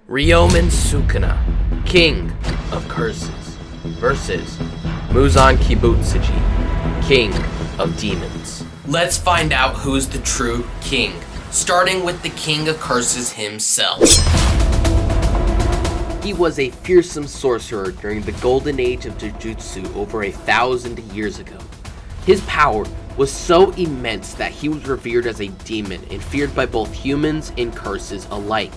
Ryomen Sukuna, King of Curses, versus Muzan Kibutsuji, King of Demons. Let's find out who's the true king, starting with the King of Curses himself. He was a fearsome sorcerer during the golden age of Jujutsu over 1,000 years ago. His power was so immense that he was revered as a demon and feared by both humans and curses alike.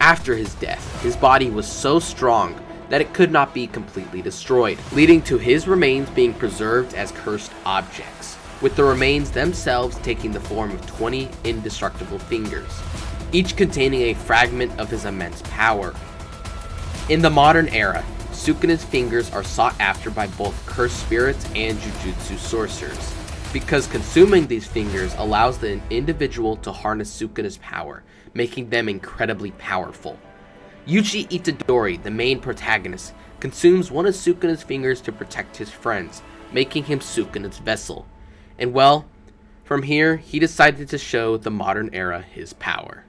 After his death, his body was so strong that it could not be completely destroyed, leading to his remains being preserved as cursed objects, with the remains themselves taking the form of 20 indestructible fingers, each containing a fragment of his immense power. In the modern era, Sukuna's fingers are sought after by both cursed spirits and Jujutsu sorcerers, because consuming these fingers allows the individual to harness Sukuna's power, making them incredibly powerful. Yuji Itadori, the main protagonist, consumes one of Sukuna's fingers to protect his friends, making him Sukuna's vessel. And well, from here, he decided to show the modern era his power.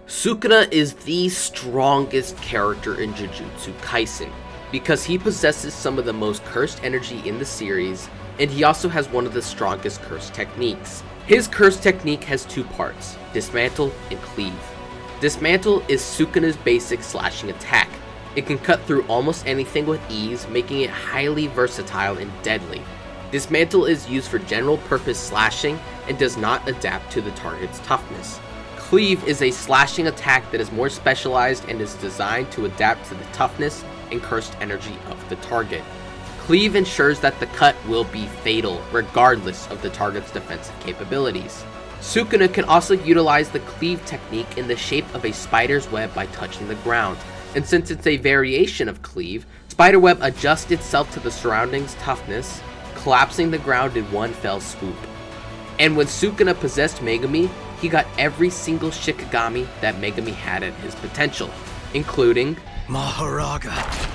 Sukuna is the strongest character in Jujutsu Kaisen, because he possesses some of the most cursed energy in the series, and he also has one of the strongest curse techniques. His curse technique has two parts, Dismantle and Cleave. Dismantle is Sukuna's basic slashing attack. It can cut through almost anything with ease, making it highly versatile and deadly. Dismantle is used for general purpose slashing and does not adapt to the target's toughness. Cleave is a slashing attack that is more specialized and is designed to adapt to the toughness and cursed energy of the target. Cleave ensures that the cut will be fatal, regardless of the target's defensive capabilities. Sukuna can also utilize the cleave technique in the shape of a spider's web by touching the ground, and since it's a variation of cleave, spiderweb adjusts itself to the surroundings' toughness, collapsing the ground in one fell swoop. And when Sukuna possessed Megumi, he got every single Shikigami that Megumi had at his potential, including Maharaga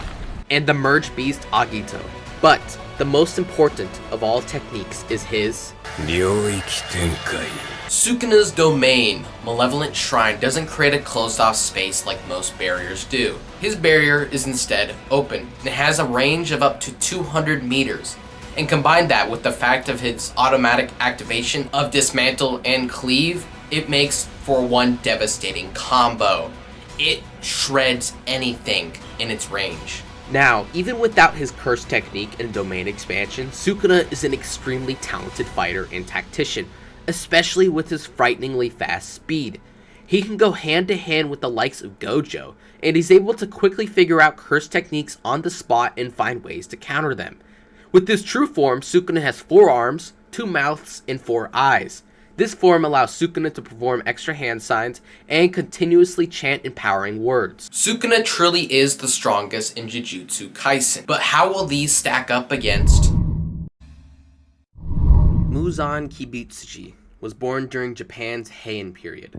and the merged beast Agito. But the most important of all techniques is his Ryoiki Tenkai. Sukuna's domain, Malevolent Shrine, doesn't create a closed-off space like most barriers do. His barrier is instead open and has a range of up to 200 meters. And combine that with the fact of his automatic activation of Dismantle and Cleave, it makes for one devastating combo. It shreds anything in its range. Now, even without his curse technique and domain expansion, Sukuna is an extremely talented fighter and tactician, especially with his frighteningly fast speed. He can go hand to hand with the likes of Gojo, and he's able to quickly figure out curse techniques on the spot and find ways to counter them. With this true form, Sukuna has 4 arms, 2 mouths, and 4 eyes. This form allows Sukuna to perform extra hand signs and continuously chant empowering words. Sukuna truly is the strongest in Jujutsu Kaisen, but how will these stack up against Muzan Kibutsuji? Was born during Japan's Heian period.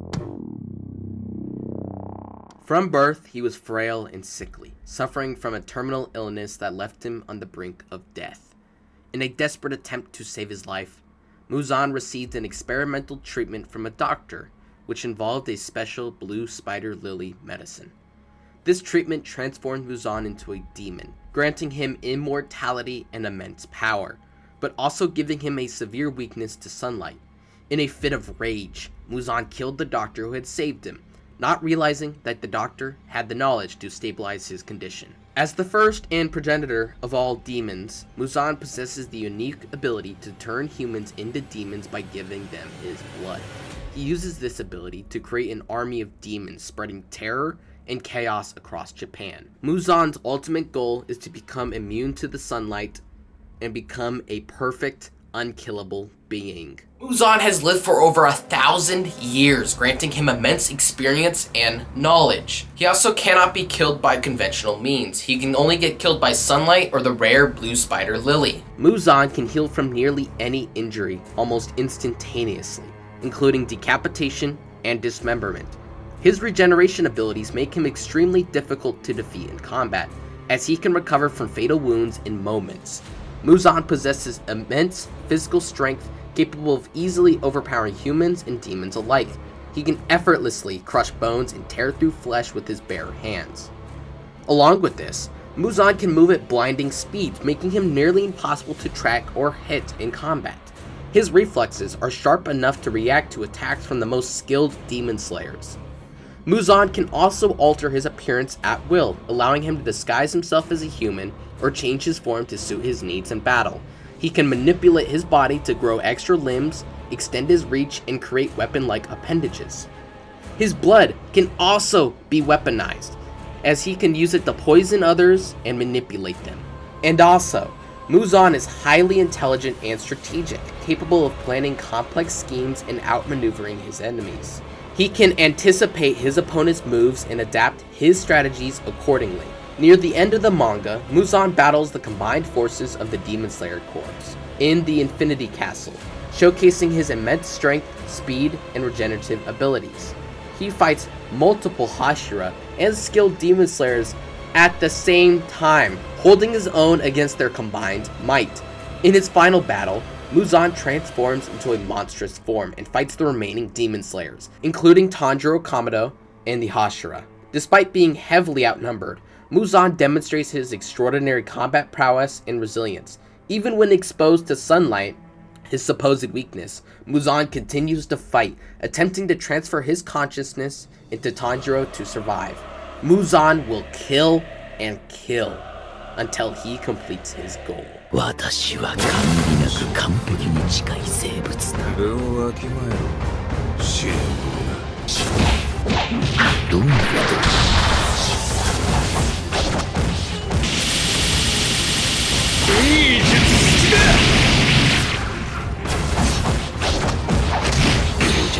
From birth, he was frail and sickly, suffering from a terminal illness that left him on the brink of death. In a desperate attempt to save his life, Muzan received an experimental treatment from a doctor, which involved a special blue spider lily medicine. This treatment transformed Muzan into a demon, granting him immortality and immense power, but also giving him a severe weakness to sunlight. In a fit of rage, Muzan killed the doctor who had saved him, not realizing that the doctor had the knowledge to stabilize his condition. As the first and progenitor of all demons, Muzan possesses the unique ability to turn humans into demons by giving them his blood. He uses this ability to create an army of demons spreading terror and chaos across Japan. Muzan's ultimate goal is to become immune to the sunlight and become a perfect, unkillable being. Muzan has lived for over 1,000 years, granting him immense experience and knowledge. He also cannot be killed by conventional means. He can only get killed by sunlight or the rare blue spider lily. Muzan can heal from nearly any injury almost instantaneously, including decapitation and dismemberment. His regeneration abilities make him extremely difficult to defeat in combat, as he can recover from fatal wounds in moments. Muzan possesses immense physical strength capable of easily overpowering humans and demons alike. He can effortlessly crush bones and tear through flesh with his bare hands. Along with this, Muzan can move at blinding speeds, making him nearly impossible to track or hit in combat. His reflexes are sharp enough to react to attacks from the most skilled demon slayers. Muzan can also alter his appearance at will, allowing him to disguise himself as a human or change his form to suit his needs in battle. He can manipulate his body to grow extra limbs, extend his reach, and create weapon-like appendages. His blood can also be weaponized, as he can use it to poison others and manipulate them. And also, Muzan is highly intelligent and strategic, capable of planning complex schemes and outmaneuvering his enemies. He can anticipate his opponent's moves and adapt his strategies accordingly. Near the end of the manga, Muzan battles the combined forces of the Demon Slayer Corps in the Infinity Castle, showcasing his immense strength, speed, and regenerative abilities. He fights multiple Hashira and skilled Demon Slayers at the same time, holding his own against their combined might. In his final battle, Muzan transforms into a monstrous form and fights the remaining Demon Slayers, including Tanjiro Kamado and the Hashira. Despite being heavily outnumbered, Muzan demonstrates his extraordinary combat prowess and resilience. Even when exposed to sunlight, his supposed weakness, Muzan continues to fight, attempting to transfer his consciousness into Tanjiro to survive. Muzan will kill and kill until he completes his goal. 私は限りなく完璧に近い生物だ。分をわきまえろ。死ぬが。どんな人だ。いい術式だ。病弱。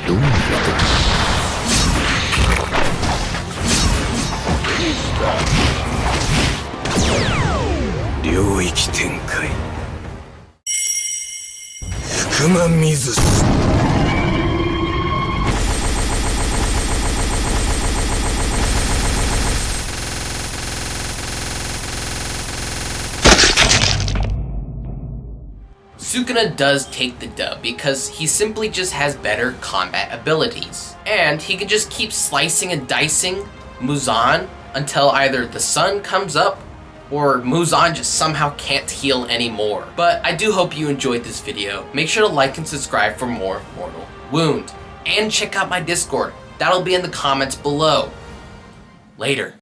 どんな人だ。領域展開福間水す Sukuna does take the dub because he simply just has better combat abilities. And he can just keep slicing and dicing Muzan until either the sun comes up or Muzan just somehow can't heal anymore. But I do hope you enjoyed this video. Make sure to like and subscribe for more Mortal Wound. And check out my Discord. That'll be in the comments below. Later.